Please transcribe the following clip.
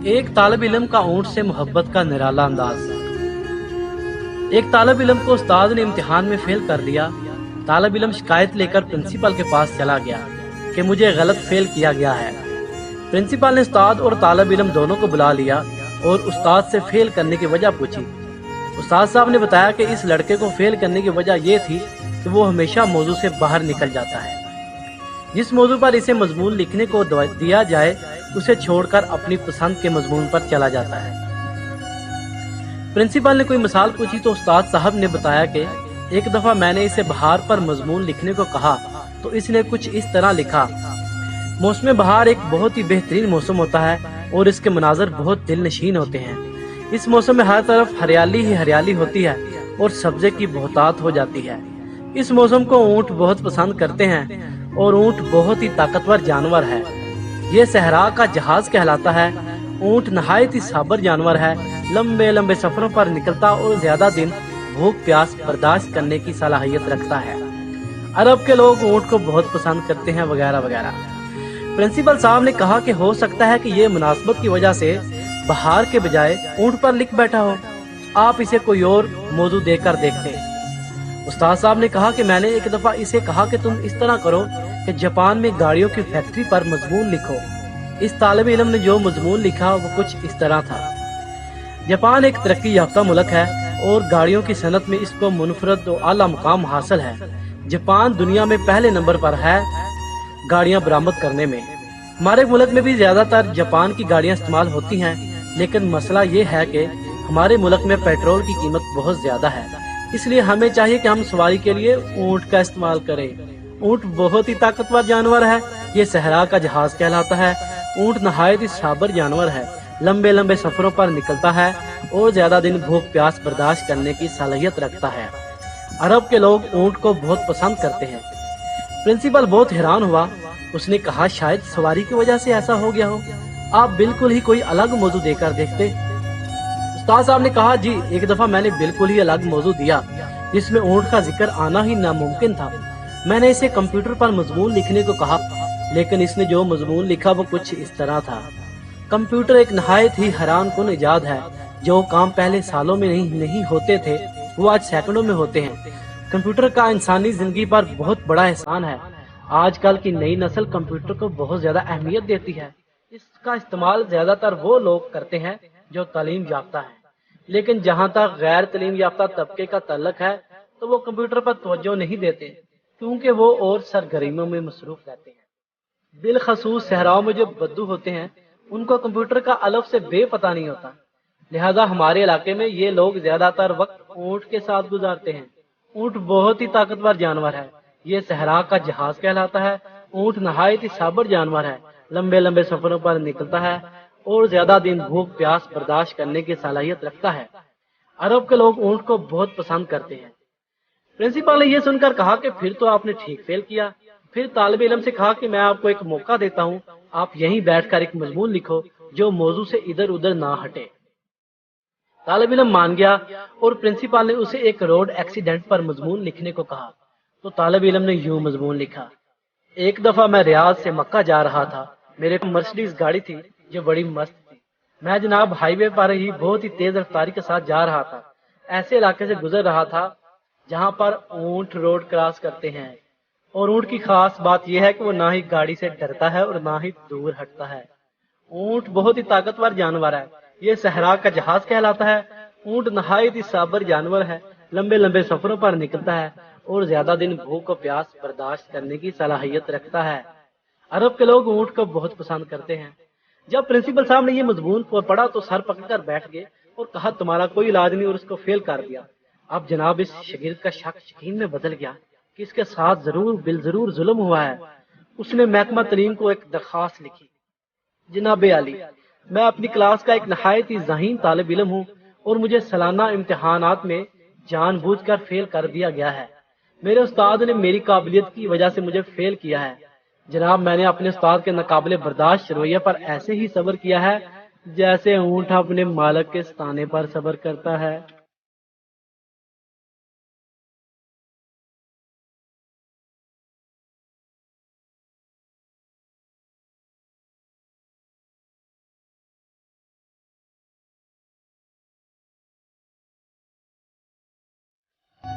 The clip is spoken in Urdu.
ایک طالب علم کا اونٹ سے محبت کا نرالا انداز۔ ایک طالب علم کو استاد نے امتحان میں فیل کر دیا۔ طالب علم شکایت لے کر پرنسپل کے پاس چلا گیا کہ مجھے غلط فیل کیا گیا ہے۔ پرنسپل نے استاد اور طالب علم دونوں کو بلا لیا اور استاد سے فیل کرنے کی وجہ پوچھی۔ استاد صاحب نے بتایا کہ اس لڑکے کو فیل کرنے کی وجہ یہ تھی کہ وہ ہمیشہ موضوع سے باہر نکل جاتا ہے۔ جس موضوع پر اسے مضمون لکھنے کو دیا جائے اسے چھوڑ کر اپنی پسند کے مضمون پر چلا جاتا ہے۔ پرنسپل نے کوئی مثال پوچھی تو استاد صاحب نے بتایا کہ ایک دفعہ میں نے اسے بہار پر مضمون لکھنے کو کہا تو اس نے کچھ اس طرح لکھا: موسم بہار ایک بہت ہی بہترین موسم ہوتا ہے اور اس کے مناظر بہت دل نشین ہوتے ہیں۔ اس موسم میں ہر طرف ہریالی ہی ہریالی ہوتی ہے اور سبزے کی بہتات ہو جاتی ہے۔ اس موسم کو اونٹ بہت پسند کرتے ہیں اور اونٹ بہت ہی طاقتور جانور ہے۔ یہ صحرا کا جہاز کہلاتا ہے۔ اونٹ نہایت ہی صابر جانور ہے، لمبے لمبے سفروں پر نکلتا اور زیادہ دن بھوک پیاس برداشت کرنے کی صلاحیت رکھتا ہے۔ عرب کے لوگ اونٹ کو بہت پسند کرتے ہیں وغیرہ وغیرہ۔ پرنسپل صاحب نے کہا کہ ہو سکتا ہے کہ یہ مناسبت کی وجہ سے بہار کے بجائے اونٹ پر لکھ بیٹھا ہو، آپ اسے کوئی اور موضوع دے کر دیکھتے۔ استاد صاحب نے کہا کہ میں نے ایک دفعہ اسے کہا کہ تم اس طرح کرو کہ جاپان میں گاڑیوں کی فیکٹری پر مضمون لکھو۔ اس طالب علم نے جو مضمون لکھا وہ کچھ اس طرح تھا: جاپان ایک ترقی یافتہ ملک ہے اور گاڑیوں کی صنعت میں اس کو منفرد و اعلیٰ مقام حاصل ہے۔ جاپان دنیا میں پہلے نمبر پر ہے گاڑیاں برآمد کرنے میں۔ ہمارے ملک میں بھی زیادہ تر جاپان کی گاڑیاں استعمال ہوتی ہیں، لیکن مسئلہ یہ ہے کہ ہمارے ملک میں پیٹرول کی قیمت بہت زیادہ ہے، اس لیے ہمیں چاہیے کہ ہم سواری کے لیے اونٹ کا استعمال کریں۔ اونٹ بہت ہی طاقتور جانور ہے، یہ صحرا کا جہاز کہلاتا ہے۔ اونٹ نہایت ہی صابر جانور ہے، لمبے لمبے سفروں پر نکلتا ہے اور زیادہ دن بھوک پیاس برداشت کرنے کی صلاحیت رکھتا ہے۔ عرب کے لوگ اونٹ کو بہت پسند کرتے ہیں۔ پرنسپل بہت حیران ہوا۔ اس نے کہا شاید سواری کی وجہ سے ایسا ہو گیا ہو، آپ بالکل ہی کوئی الگ موضوع دے کر دیکھتے۔ استاد صاحب نے کہا جی ایک دفعہ میں نے بالکل ہی الگ موضوع دیا جس میں اونٹ کا ذکر آنا ہی ناممکن تھا۔ میں نے اسے کمپیوٹر پر مضمون لکھنے کو کہا، لیکن اس نے جو مضمون لکھا وہ کچھ اس طرح تھا: کمپیوٹر ایک نہایت ہی حیران کن ایجاد ہے۔ جو کام پہلے سالوں میں نہیں ہوتے تھے وہ آج سیکنڈوں میں ہوتے ہیں۔ کمپیوٹر کا انسانی زندگی پر بہت بڑا احسان ہے۔ آج کل کی نئی نسل کمپیوٹر کو بہت زیادہ اہمیت دیتی ہے۔ اس کا استعمال زیادہ تر وہ لوگ کرتے ہیں جو تعلیم یافتہ ہیں، لیکن جہاں تک غیر تعلیم یافتہ طبقے کا تعلق ہے تو وہ کمپیوٹر پر توجہ نہیں دیتے کیونکہ وہ اور سرگرمیوں میں مصروف رہتے ہیں۔ بالخصوص صحراؤں میں جو بدو ہوتے ہیں ان کو کمپیوٹر کا الف سے بے پتہ نہیں ہوتا، لہذا ہمارے علاقے میں یہ لوگ زیادہ تر وقت اونٹ کے ساتھ گزارتے ہیں۔ اونٹ بہت ہی طاقتور جانور ہے، یہ صحرا کا جہاز کہلاتا ہے۔ اونٹ نہایت ہی صابر جانور ہے، لمبے لمبے سفروں پر نکلتا ہے اور زیادہ دن بھوک پیاس برداشت کرنے کی صلاحیت رکھتا ہے۔ عرب کے لوگ اونٹ کو بہت پسند کرتے ہیں۔ پرنسپل نے یہ سن کر کہا کہ پھر تو آپ نے ٹھیک فیل کیا۔ پھر طالب علم سے کہا کہ میں آپ کو ایک موقع دیتا ہوں، آپ یہیں بیٹھ کر ایک مضمون لکھو جو موضوع سے ادھر ادھر نہ ہٹے۔ طالب علم مان گیا اور پرنسپل نے اسے ایک روڈ ایکسیڈنٹ پر مضمون لکھنے کو کہا تو طالب علم نے یوں مضمون لکھا: ایک دفعہ میں ریاض سے مکہ جا رہا تھا، میرے مرسڈیز گاڑی تھی جو بڑی مست تھی۔ میں جناب ہائی وے پر ہی بہت ہی تیز رفتاری کے ساتھ جا رہا تھا۔ ایسے علاقے سے گزر رہا تھا جہاں پر اونٹ روڈ کراس کرتے ہیں، اور اونٹ کی خاص بات یہ ہے کہ وہ نہ ہی گاڑی سے ڈرتا ہے اور نہ ہی دور ہٹتا ہے۔ اونٹ بہت ہی طاقتور جانور ہے، یہ صحرا کا جہاز کہلاتا ہے۔ اونٹ نہایت ہی صابر جانور ہے، لمبے لمبے سفروں پر نکلتا ہے اور زیادہ دن بھوک و پیاس برداشت کرنے کی صلاحیت رکھتا ہے۔ عرب کے لوگ اونٹ کو بہت پسند کرتے ہیں۔ جب پرنسپل صاحب نے یہ مضمون پڑھا تو سر پکڑ کر بیٹھ گئے اور کہا تمہارا کوئی علاج نہیں، اور اس کو فیل کر دیا۔ اب جناب اس شاگرد کا شک یقین میں بدل گیا کہ اس کے ساتھ ضرور ظلم ہوا ہے۔ اس نے محکمہ تعلیم کو ایک درخواست لکھی: جناب عالی، میں اپنی کلاس کا ایک نہایت ہی ذہین طالب علم ہوں اور مجھے سالانہ امتحانات میں جان بوجھ کر فیل کر دیا گیا ہے۔ میرے استاد نے میری قابلیت کی وجہ سے مجھے فیل کیا ہے۔ جناب میں نے اپنے استاد کے ناقابل برداشت رویے پر ایسے ہی صبر کیا ہے جیسے اونٹ اپنے مالک کے ستانے پر صبر کرتا ہے۔